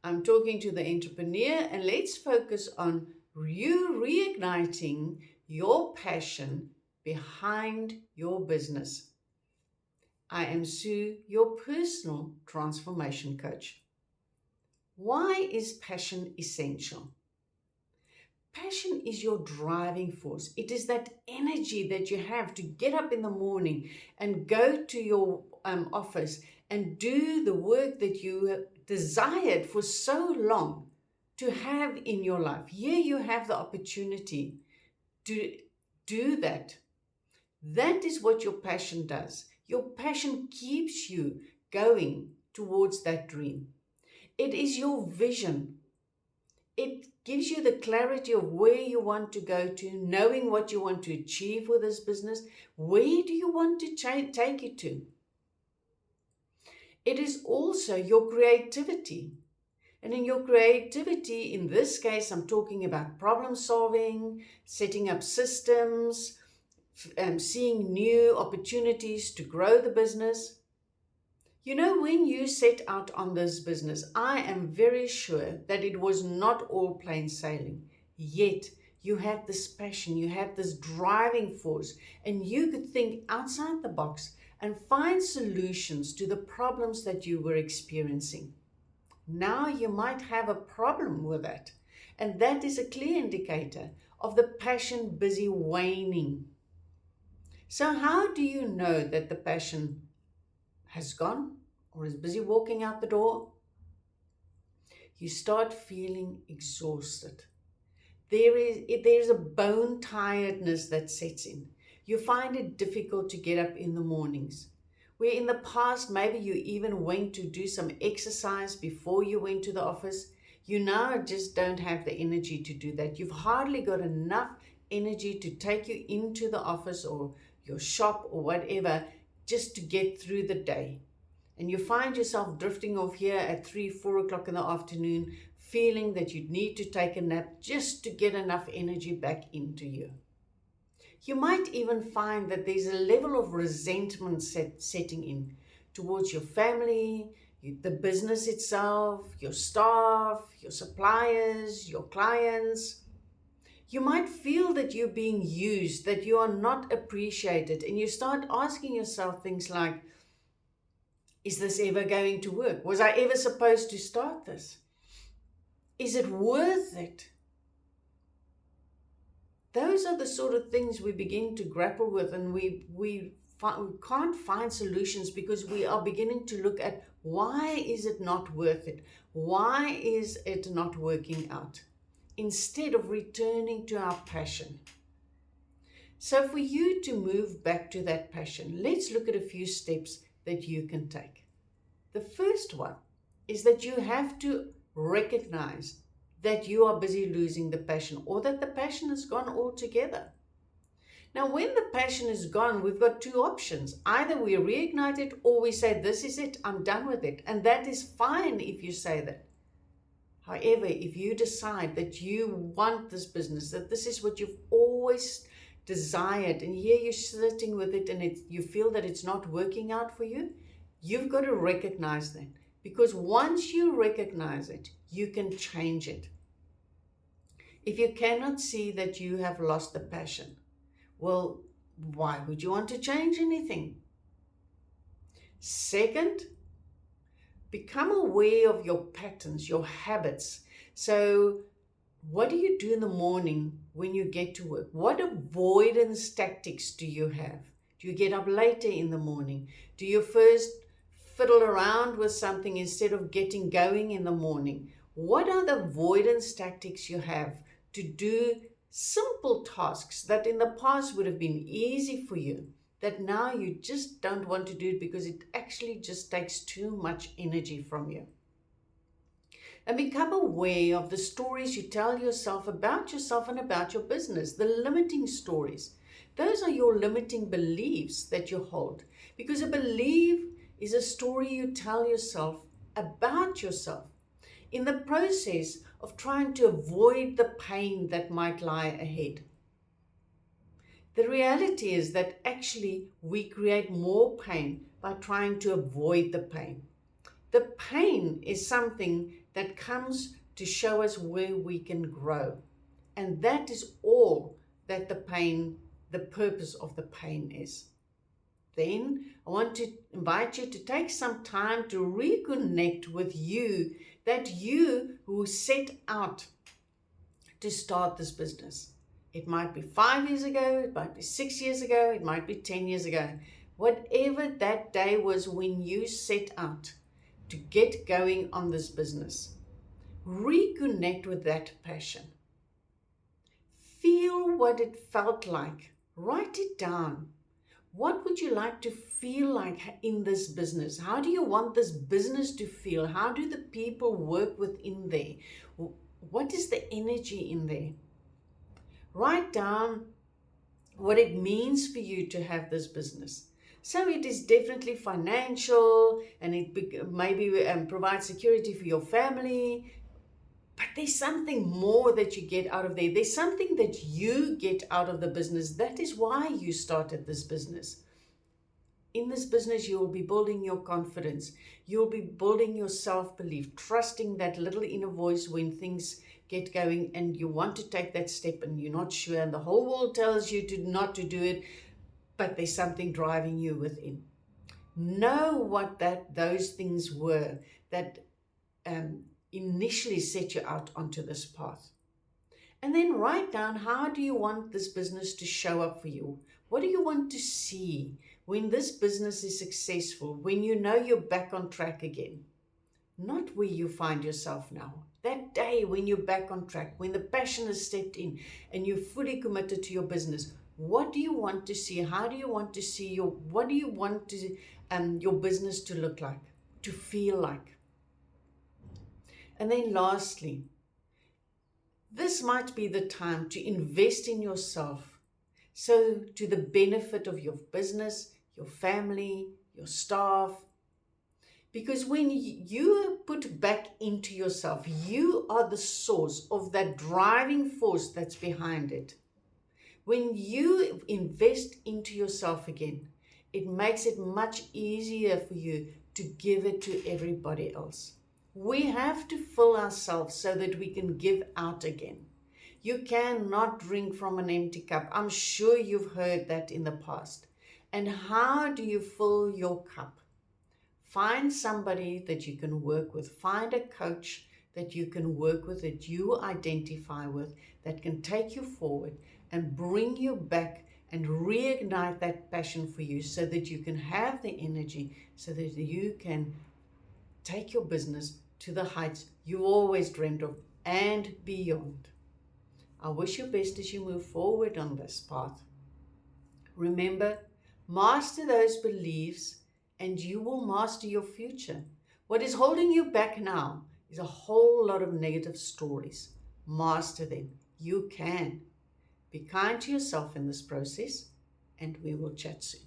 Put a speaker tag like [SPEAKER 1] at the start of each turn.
[SPEAKER 1] I'm talking to the entrepreneur, and let's focus on you reigniting your passion behind your business. I am Sue, your personal transformation coach. Why is passion essential? Passion is your driving force. It is that energy that you have to get up in the morning and go to your office and do the work that you have desired for so long to have in your life. Here you have the opportunity to do that. That is what your passion does. Your passion keeps you going towards that dream. It is your vision. It gives you the clarity of where you want to go to, knowing what you want to achieve with this business. Where do you want to take it to? It is also your creativity. And in your creativity, in this case, I'm talking about problem solving, setting up systems, seeing new opportunities to grow the business. You know, when you set out on this business, I am very sure that it was not all plain sailing. Yet, you had this passion, you had this driving force, and you could think outside the box and find solutions to the problems that you were experiencing. Now you might have a problem with that, and that is a clear indicator of the passion busy waning. So how do you know that the passion has gone or is busy walking out the door? You start feeling exhausted. There's a bone tiredness that sets in. You find it difficult to get up in the mornings. Where in the past, maybe you even went to do some exercise before you went to the office, you now just don't have the energy to do that. You've hardly got enough energy to take you into the office or your shop or whatever, just to get through the day. And you find yourself drifting off here at 3, 4 o'clock in the afternoon, feeling that you need to take a nap just to get enough energy back into you. You might even find that there's a level of resentment setting in towards your family, the business itself, your staff, your suppliers, your clients. You might feel that you're being used, that you are not appreciated, and you start asking yourself things like, is this ever going to work? Was I ever supposed to start this? Is it worth it? Those are the sort of things we begin to grapple with, and we can't find solutions because we are beginning to look at why is it not worth it? Why is it not working out? Instead of returning to our passion. So for you to move back to that passion, let's look at a few steps that you can take. The first one is that you have to recognize that you are busy losing the passion, or that the passion is gone altogether. Now, when the passion is gone, we've got two options. Either we reignite it, or we say, this is it, I'm done with it. And that is fine if you say that. However, if you decide that you want this business, that this is what you've always desired, and here you're sitting with it and you feel that it's not working out for you, you've got to recognize that. Because once you recognize it, you can change it. If you cannot see that you have lost the passion, well, why would you want to change anything? Second, become aware of your patterns, your habits. So what do you do in the morning when you get to work? What avoidance tactics do you have? Do you get up later in the morning? Do you first fiddle around with something instead of getting going in the morning? What are the avoidance tactics you have to do simple tasks that in the past would have been easy for you, that now you just don't want to do it because it actually just takes too much energy from you? And become aware of the stories you tell yourself and about your business, the limiting stories. Those are your limiting beliefs that you hold, because a belief is a story you tell yourself about yourself in the process of trying to avoid the pain that might lie ahead. The reality is that actually we create more pain by trying to avoid the pain. The pain is something that comes to show us where we can grow. And that is all that the purpose of the pain is. Then I want to invite you to take some time to reconnect with you, that you who set out to start this business. It might be 5 years ago, it might be 6 years ago, it might be 10 years ago. Whatever that day was when you set out to get going on this business, reconnect with that passion. Feel what it felt like. Write it down. What would you like to feel like in this business? How do you want this business to feel? How do the people work within there? What is the energy in there? Write down what it means for you to have this business. So it is definitely financial, and it maybe provides security for your family. But there's something more that you get out of there. There's something that you get out of the business. That is why you started this business. In this business, you will be building your confidence. You'll be building your self-belief, trusting that little inner voice when things get going and you want to take that step and you're not sure, and the whole world tells you not to do it, but there's something driving you within. Know what those things were that initially set you out onto this path. And then write down, how do you want this business to show up for you? What do you want to see when this business is successful, when you know you're back on track again? Not where you find yourself now. That day when you're back on track, when the passion has stepped in and you're fully committed to your business, what do you want to see? How do you want to see what do you want to your business to look like, to feel like? And then lastly, this might be the time to invest in yourself, so to the benefit of your business, your family, your staff. Because when you put back into yourself, you are the source of that driving force that's behind it. When you invest into yourself again, it makes it much easier for you to give it to everybody else. We have to fill ourselves so that we can give out again. You cannot drink from an empty cup. I'm sure you've heard that in the past. And how do you fill your cup? Find somebody that you can work with. Find a coach that you can work with, that you identify with, that can take you forward and bring you back and reignite that passion for you, so that you can have the energy, so that you can take your business to the heights you always dreamed of and beyond. I wish you best as you move forward on this path. Remember, master those beliefs and you will master your future. What is holding you back now is a whole lot of negative stories. Master them. You can. Be kind to yourself in this process, and we will chat soon.